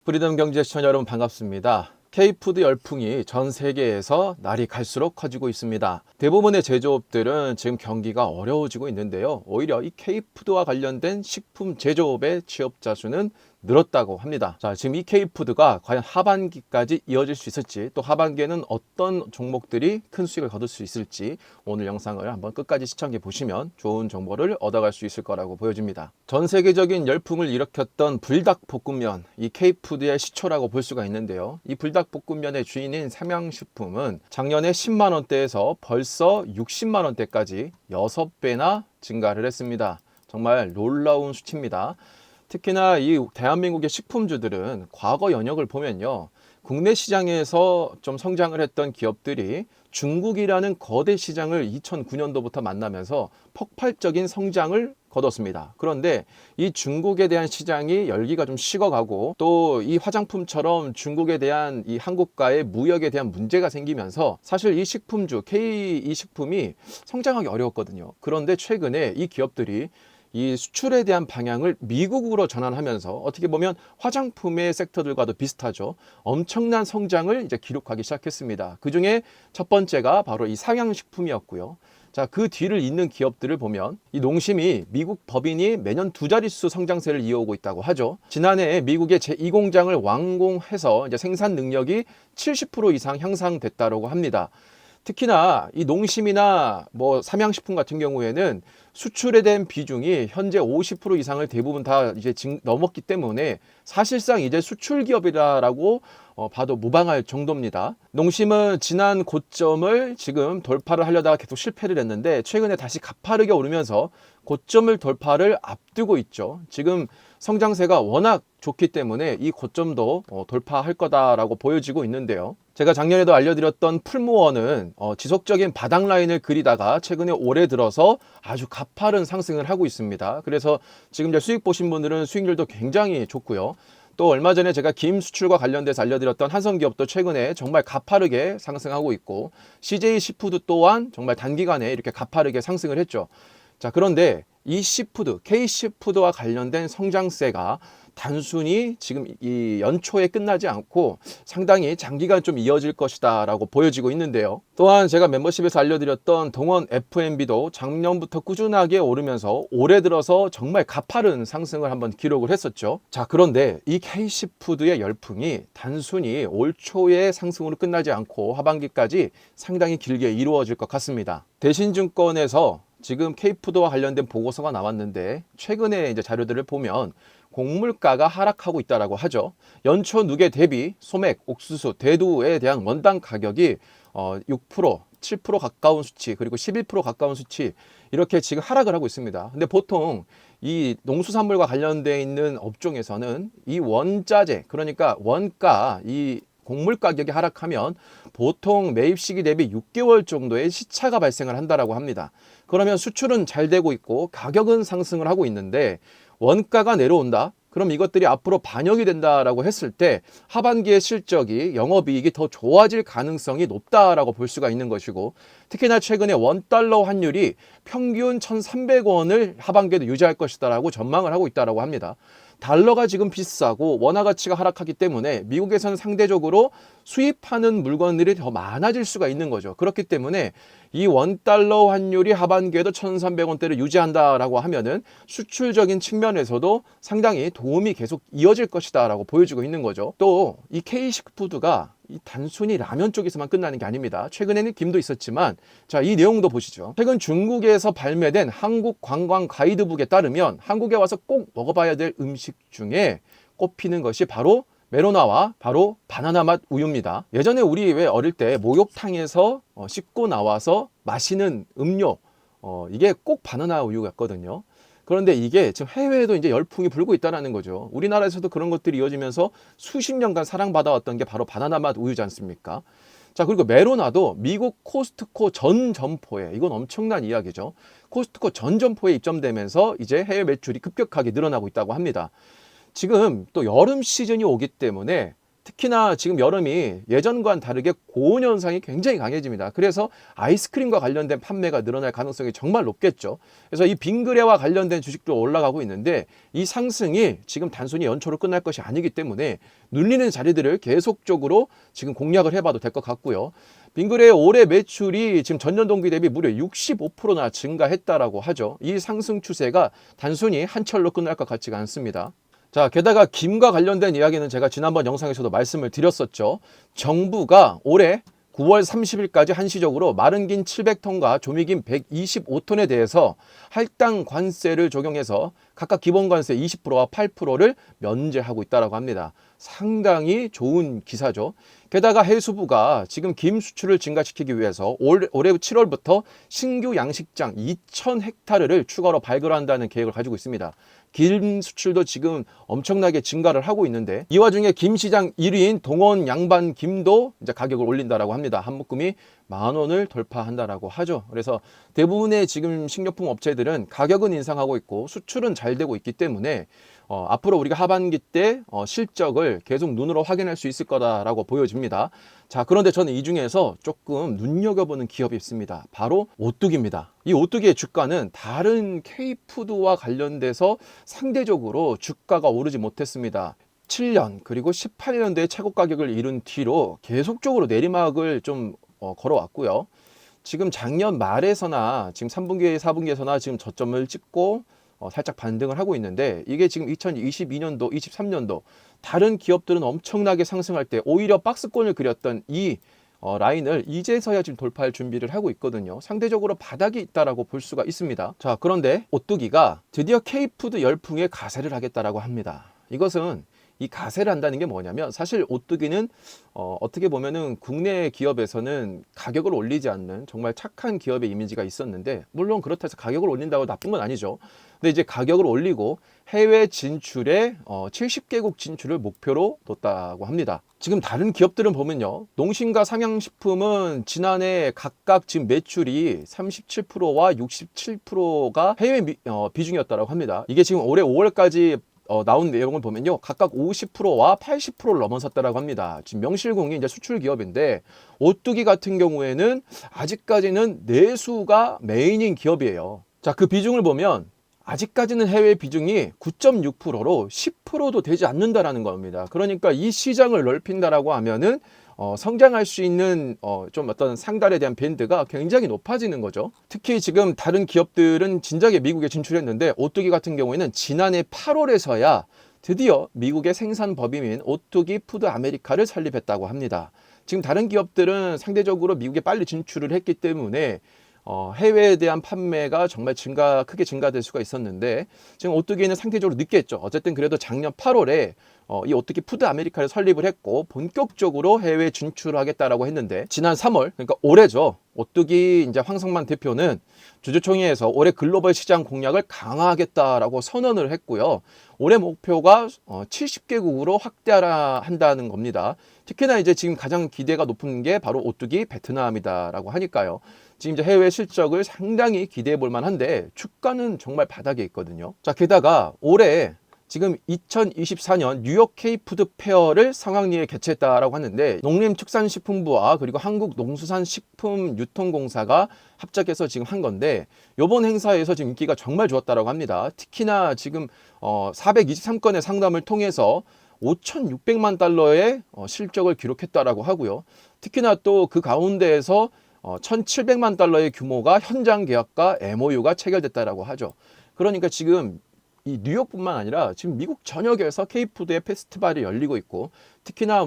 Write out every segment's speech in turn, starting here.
프리덤 경제 시청자 여러분 반갑습니다. K푸드 열풍이 전 세계에서 날이 갈수록 커지고 있습니다. 대부분의 제조업들은 지금 경기가 어려워지고 있는데요. 오히려 이 K푸드와 관련된 식품 제조업의 취업자 수는 늘었다고 합니다. 자, 지금 이 K푸드가 과연 하반기까지 이어질 수 있을지, 또 하반기에는 어떤 종목들이 큰 수익을 거둘 수 있을지 오늘 영상을 한번 끝까지 시청해 보시면 좋은 정보를 얻어갈 수 있을 거라고 보여집니다. 전 세계적인 열풍을 일으켰던 불닭볶음면, 이 K푸드의 시초라고 볼 수가 있는데요. 이 불닭볶음면의 주인인 삼양식품은 작년에 10만 원대에서 벌써 60만 원대까지 6배나 증가를 했습니다. 정말 놀라운 수치입니다. 특히나 이 대한민국의 식품주들은 과거 연역을 보면요, 국내 시장에서 좀 성장을 했던 기업들이 중국이라는 거대 시장을 2009년도부터 만나면서 폭발적인 성장을 거뒀습니다. 그런데 이 중국에 대한 시장이 열기가 좀 식어가고, 또 이 화장품처럼 중국에 대한 이 한국과의 무역에 대한 문제가 생기면서 사실 이 식품주 K 식품이 성장하기 어려웠거든요. 그런데 최근에 이 기업들이 이 수출에 대한 방향을 미국으로 전환하면서 어떻게 보면 화장품의 섹터들과도 비슷하죠. 엄청난 성장을 이제 기록하기 시작했습니다. 그 중에 첫 번째가 바로 이 상향식품이었고요. 자, 그 뒤를 잇는 기업들을 보면 이 농심이 미국 법인이 매년 두 자릿수 성장세를 이어오고 있다고 하죠. 지난해 미국의 제2공장을 완공해서 이제 생산 능력이 70% 이상 향상됐다고 합니다. 특히나 이 농심이나 뭐 삼양식품 같은 경우에는 수출에 대한 비중이 현재 50% 이상을 대부분 다 이제 넘었기 때문에 사실상 이제 수출 기업이라고 봐도 무방할 정도입니다. 농심은 지난 고점을 지금 돌파를 하려다가 계속 실패를 했는데 최근에 다시 가파르게 오르면서 고점을 돌파를 앞두고 있죠. 지금 성장세가 워낙 좋기 때문에 이 고점도 돌파할 거다라고 보여지고 있는데요. 제가 작년에도 알려드렸던 풀무원은 지속적인 바닥 라인을 그리다가 최근에 올해 들어서 아주 가파른 상승을 하고 있습니다. 그래서 지금 이제 수익 보신 분들은 수익률도 굉장히 좋고요. 또 얼마 전에 제가 김 수출과 관련돼서 알려드렸던 한성기업도 최근에 정말 가파르게 상승하고 있고, CJ 시푸드 또한 정말 단기간에 이렇게 가파르게 상승을 했죠. 자, 그런데 이 시푸드, K시푸드와 관련된 성장세가 단순히 지금 이 연초에 끝나지 않고 상당히 장기간 좀 이어질 것이다 라고 보여지고 있는데요. 또한 제가 멤버십에서 알려드렸던 동원 F&B도 작년부터 꾸준하게 오르면서 올해 들어서 정말 가파른 상승을 한번 기록을 했었죠. 자, 그런데 이 K시푸드의 열풍이 단순히 올 초의 상승으로 끝나지 않고 하반기까지 상당히 길게 이루어질 것 같습니다. 대신증권에서 지금 K푸드와 관련된 보고서가 나왔는데, 최근에 이제 자료들을 보면 곡물가가 하락하고 있다라고 하죠. 연초 누계 대비 소맥, 옥수수, 대두에 대한 원당 가격이 6%, 7% 가까운 수치, 그리고 11% 가까운 수치, 이렇게 지금 하락을 하고 있습니다. 근데 보통 이 농수산물과 관련되어 있는 업종에서는 이 원자재, 그러니까 원가, 이 곡물 가격이 하락하면 보통 매입 시기 대비 6개월 정도의 시차가 발생을 한다라고 합니다. 그러면 수출은 잘 되고 있고 가격은 상승을 하고 있는데 원가가 내려온다? 그럼 이것들이 앞으로 반영이 된다라고 했을 때 하반기의 실적이, 영업이익이 더 좋아질 가능성이 높다라고 볼 수가 있는 것이고, 특히나 최근에 원달러 환율이 평균 1,300원을 하반기에도 유지할 것이다라고 전망을 하고 있다라고 합니다. 달러가 지금 비싸고 원화 가치가 하락하기 때문에 미국에서는 상대적으로 수입하는 물건들이 더 많아질 수가 있는 거죠. 그렇기 때문에 이 원달러 환율이 하반기에도 1,300원대를 유지한다라고 하면은 수출적인 측면에서도 상당히 도움이 계속 이어질 것이다라고 보여지고 있는 거죠. 또 이 K식푸드가 이 단순히 라면 쪽에서만 끝나는 게 아닙니다. 최근에는 김도 있었지만, 자, 이 내용도 보시죠. 최근 중국에서 발매된 한국 관광 가이드북에 따르면 한국에 와서 꼭 먹어봐야 될 음식 중에 꼽히는 것이 바로 메로나와 바로 바나나 맛 우유입니다. 예전에 우리 왜 어릴 때 목욕탕에서 씻고 나와서 마시는 음료, 이게 꼭 바나나 우유였거든요. 그런데 이게 지금 해외에도 이제 열풍이 불고 있다는 거죠. 우리나라에서도 그런 것들이 이어지면서 수십 년간 사랑받아왔던 게 바로 바나나 맛 우유지 않습니까? 자, 그리고 메로나도 미국 코스트코 전 점포에, 이건 엄청난 이야기죠. 코스트코 전 점포에 입점되면서 이제 해외 매출이 급격하게 늘어나고 있다고 합니다. 지금 또 여름 시즌이 오기 때문에 특히나 지금 여름이 예전과는 다르게 고온 현상이 굉장히 강해집니다. 그래서 아이스크림과 관련된 판매가 늘어날 가능성이 정말 높겠죠. 그래서 이 빙그레와 관련된 주식도 올라가고 있는데 이 상승이 지금 단순히 연초로 끝날 것이 아니기 때문에 눌리는 자리들을 계속적으로 지금 공략을 해봐도 될 것 같고요. 빙그레의 올해 매출이 지금 전년 동기 대비 무려 65%나 증가했다라고 하죠. 이 상승 추세가 단순히 한철로 끝날 것 같지가 않습니다. 자, 게다가 김과 관련된 이야기는 제가 지난번 영상에서도 말씀을 드렸었죠. 정부가 올해 9월 30일까지 한시적으로 마른 김 700톤과 조미김 125톤에 대해서 할당 관세를 적용해서 각각 기본 관세 20%와 8%를 면제하고 있다고 합니다. 상당히 좋은 기사죠. 게다가 해수부가 지금 김 수출을 증가시키기 위해서 올해 7월부터 신규 양식장 2,000헥타르를 추가로 발굴한다는 계획을 가지고 있습니다. 김 수출도 지금 엄청나게 증가를 하고 있는데 이 와중에 김 시장 1위인 동원 양반 김도 이제 가격을 올린다라고 합니다. 한 묶음이 10,000원을 돌파한다라고 하죠. 그래서 대부분의 지금 식료품 업체들은 가격은 인상하고 있고 수출은 잘 되고 있기 때문에 앞으로 우리가 하반기 때 실적을 계속 눈으로 확인할 수 있을 거다라고 보여집니다. 자, 그런데 저는 이 중에서 조금 눈여겨보는 기업이 있습니다. 바로 오뚜기입니다. 이 오뚜기의 주가는 다른 K푸드와 관련돼서 상대적으로 주가가 오르지 못했습니다. 7년 그리고 18년대의 최고 가격을 이룬 뒤로 계속적으로 내리막을 좀 걸어왔고요. 지금 작년 말에서나 지금 3분기, 4분기에서나 지금 저점을 찍고 살짝 반등을 하고 있는데 이게 지금 2022년도, 23년도 다른 기업들은 엄청나게 상승할 때 오히려 박스권을 그렸던 이 라인을 이제서야 지금 돌파할 준비를 하고 있거든요. 상대적으로 바닥이 있다라고 볼 수가 있습니다. 자, 그런데 오뚜기가 드디어 K푸드 열풍에 가세를 하겠다라고 합니다. 이것은 이 가세를 한다는 게 뭐냐면 사실 오뚜기는 어떻게 보면은 국내 기업에서는 가격을 올리지 않는 정말 착한 기업의 이미지가 있었는데 물론 그렇다 해서 가격을 올린다고 나쁜 건 아니죠. 근데 이제 가격을 올리고 해외 진출에 70개국 진출을 목표로 뒀다고 합니다. 지금 다른 기업들은 보면요. 농심과 삼양식품은 지난해 각각 지금 매출이 37%와 67%가 해외 비중이었다고 합니다. 이게 지금 올해 5월까지 나온 내용을 보면요. 각각 50%와 80%를 넘어섰다고 합니다. 지금 명실공히 이제 수출 기업인데 오뚜기 같은 경우에는 아직까지는 내수가 메인인 기업이에요. 자, 그 비중을 보면 아직까지는 해외 비중이 9.6%로 10%도 되지 않는다라는 겁니다. 그러니까 이 시장을 넓힌다라고 하면은 성장할 수 있는 좀 어떤 상단에 대한 밴드가 굉장히 높아지는 거죠. 특히 지금 다른 기업들은 진작에 미국에 진출했는데 오뚜기 같은 경우에는 지난해 8월에서야 드디어 미국의 생산 법인인 오뚜기 푸드 아메리카를 설립했다고 합니다. 지금 다른 기업들은 상대적으로 미국에 빨리 진출을 했기 때문에 해외에 대한 판매가 정말 크게 증가될 수가 있었는데 지금 오뚜기는 상대적으로 늦게 했죠. 어쨌든 그래도 작년 8월에 이 오뚜기 푸드 아메리카를 설립을 했고 본격적으로 해외 진출하겠다라고 했는데 지난 3월 그러니까 올해죠. 오뚜기 이제 황성만 대표는 주주총회에서 올해 글로벌 시장 공략을 강화하겠다라고 선언을 했고요. 올해 목표가 70개국으로 확대하라 한다는 겁니다. 특히나 이제 지금 가장 기대가 높은 게 바로 오뚜기 베트남이다라고 하니까요. 지금 이제 해외 실적을 상당히 기대해 볼 만한데 주가는 정말 바닥에 있거든요. 자, 게다가 올해 지금 2024년 뉴욕 K푸드 페어를 상황리에 개최했다라고 하는데 농림축산식품부와 그리고 한국농수산식품유통공사가 합작해서 지금 한 건데 이번 행사에서 지금 인기가 정말 좋았다라고 합니다. 특히나 지금 423건의 상담을 통해서 5,600만 달러의 실적을 기록했다라고 하고요. 특히나 또 그 가운데에서 1,700만 달러의 규모가 현장 계약과 MOU가 체결됐다라고 하죠. 그러니까 지금 이 뉴욕뿐만 아니라 지금 미국 전역에서 K푸드의 페스티벌이 열리고 있고 특히나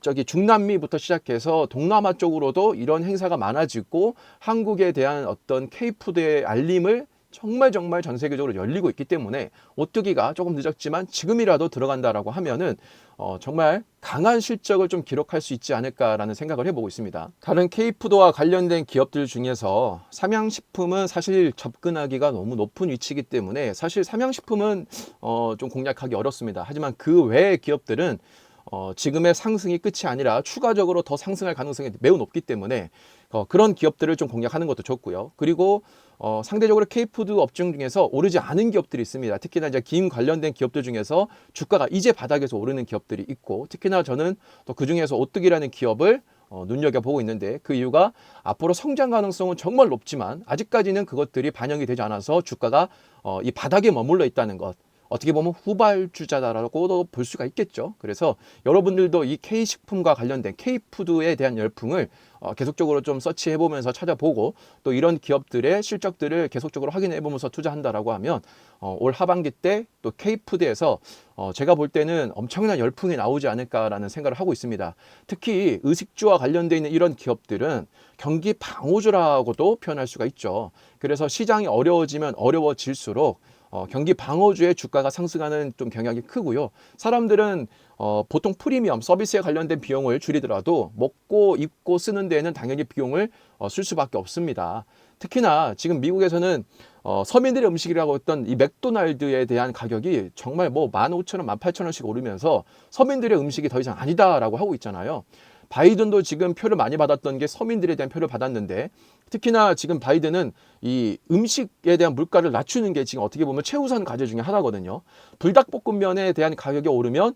저기 중남미부터 시작해서 동남아 쪽으로도 이런 행사가 많아지고 한국에 대한 어떤 K푸드의 알림을 정말 전 세계적으로 열리고 있기 때문에 오뚜기가 조금 늦었지만 지금이라도 들어간다라고 하면은 정말 강한 실적을 좀 기록할 수 있지 않을까라는 생각을 해보고 있습니다. 다른 K푸드와 관련된 기업들 중에서 삼양식품은 사실 접근하기가 너무 높은 위치이기 때문에 사실 삼양식품은 좀 공략하기 어렵습니다. 하지만 그 외의 기업들은 지금의 상승이 끝이 아니라 추가적으로 더 상승할 가능성이 매우 높기 때문에 그런 기업들을 좀 공략하는 것도 좋고요. 그리고 상대적으로 K푸드 업종 중에서 오르지 않은 기업들이 있습니다. 특히나 이제 김 관련된 기업들 중에서 주가가 이제 바닥에서 오르는 기업들이 있고, 특히나 저는 또 그 중에서 오뚜기라는 기업을 눈여겨보고 있는데, 그 이유가 앞으로 성장 가능성은 정말 높지만 아직까지는 그것들이 반영이 되지 않아서 주가가 이 바닥에 머물러 있다는 것, 어떻게 보면 후발주자다라고도 볼 수가 있겠죠. 그래서 여러분들도 이 K식품과 관련된 K푸드에 대한 열풍을 계속적으로 좀 서치해보면서 찾아보고, 또 이런 기업들의 실적들을 계속적으로 확인해보면서 투자한다라고 하면 올 하반기 때 또 K푸드에서 제가 볼 때는 엄청난 열풍이 나오지 않을까라는 생각을 하고 있습니다. 특히 의식주와 관련되어 있는 이런 기업들은 경기 방어주라고도 표현할 수가 있죠. 그래서 시장이 어려워지면 어려워질수록 경기 방어주의 주가가 상승하는 좀 경향이 크고요. 사람들은 보통 프리미엄 서비스에 관련된 비용을 줄이더라도 먹고 입고 쓰는 데에는 당연히 비용을 쓸 수밖에 없습니다. 특히나 지금 미국에서는 서민들의 음식이라고 했던 이 맥도날드에 대한 가격이 정말 뭐 15,000원, 18,000원씩 오르면서 서민들의 음식이 더 이상 아니다라고 하고 있잖아요. 바이든도 지금 표를 많이 받았던 게 서민들에 대한 표를 받았는데, 특히나 지금 바이든은 이 음식에 대한 물가를 낮추는 게 지금 어떻게 보면 최우선 과제 중에 하나거든요. 불닭볶음면에 대한 가격이 오르면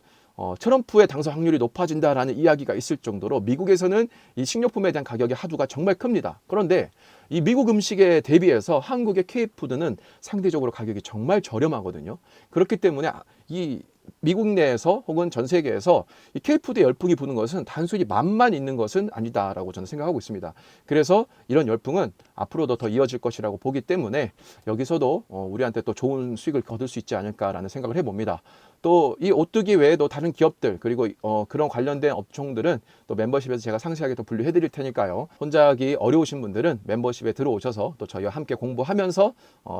트럼프의 당선 확률이 높아진다라는 이야기가 있을 정도로 미국에서는 이 식료품에 대한 가격의 하두가 정말 큽니다. 그런데 이 미국 음식에 대비해서 한국의 K푸드는 상대적으로 가격이 정말 저렴하거든요. 그렇기 때문에 이 미국 내에서 혹은 전 세계에서 이 K푸드 열풍이 부는 것은 단순히 맛만 있는 것은 아니다라고 저는 생각하고 있습니다. 그래서 이런 열풍은 앞으로도 더 이어질 것이라고 보기 때문에 여기서도 우리한테 또 좋은 수익을 거둘 수 있지 않을까라는 생각을 해봅니다. 또 이 오뚜기 외에도 다른 기업들, 그리고 그런 관련된 업종들은 또 멤버십에서 제가 상세하게 또 분류해 드릴 테니까요. 혼자 하기 어려우신 분들은 멤버십에 들어오셔서 또 저희와 함께 공부하면서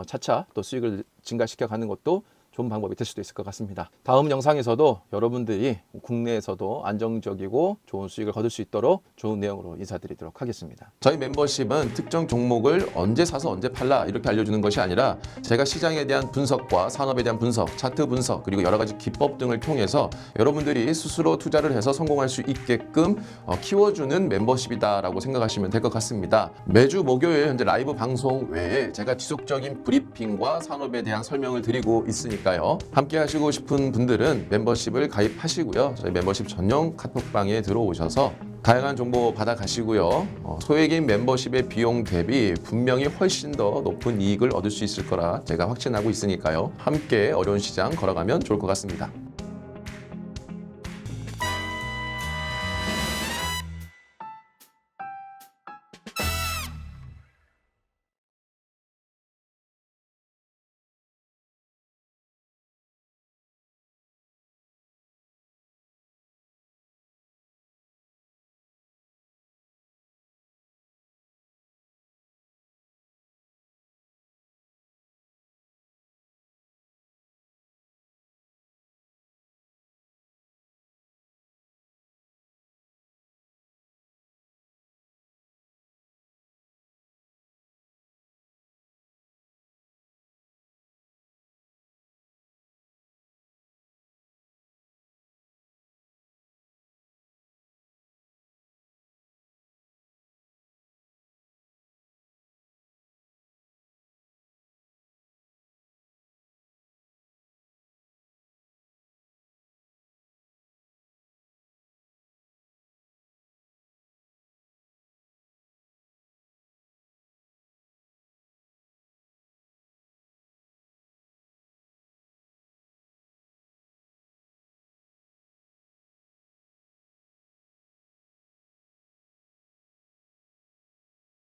차차 또 수익을 증가시켜 가는 것도 좋은 방법이 될 수도 있을 것 같습니다. 다음 영상에서도 여러분들이 국내에서도 안정적이고 좋은 수익을 거둘 수 있도록 좋은 내용으로 인사드리도록 하겠습니다. 저희 멤버십은 특정 종목을 언제 사서 언제 팔라 이렇게 알려주는 것이 아니라, 제가 시장에 대한 분석과 산업에 대한 분석, 차트 분석, 그리고 여러 가지 기법 등을 통해서 여러분들이 스스로 투자를 해서 성공할 수 있게끔 키워주는 멤버십이다라고 생각하시면 될 것 같습니다. 매주 목요일 현재 라이브 방송 외에 제가 지속적인 브리핑과 산업에 대한 설명을 드리고 있으니까 함께 하시고 싶은 분들은 멤버십을 가입하시고요. 저희 멤버십 전용 카톡방에 들어오셔서 다양한 정보 받아가시고요. 소액인 멤버십의 비용 대비 분명히 훨씬 더 높은 이익을 얻을 수 있을 거라 제가 확신하고 있으니까요. 함께 어려운 시장 걸어가면 좋을 것 같습니다.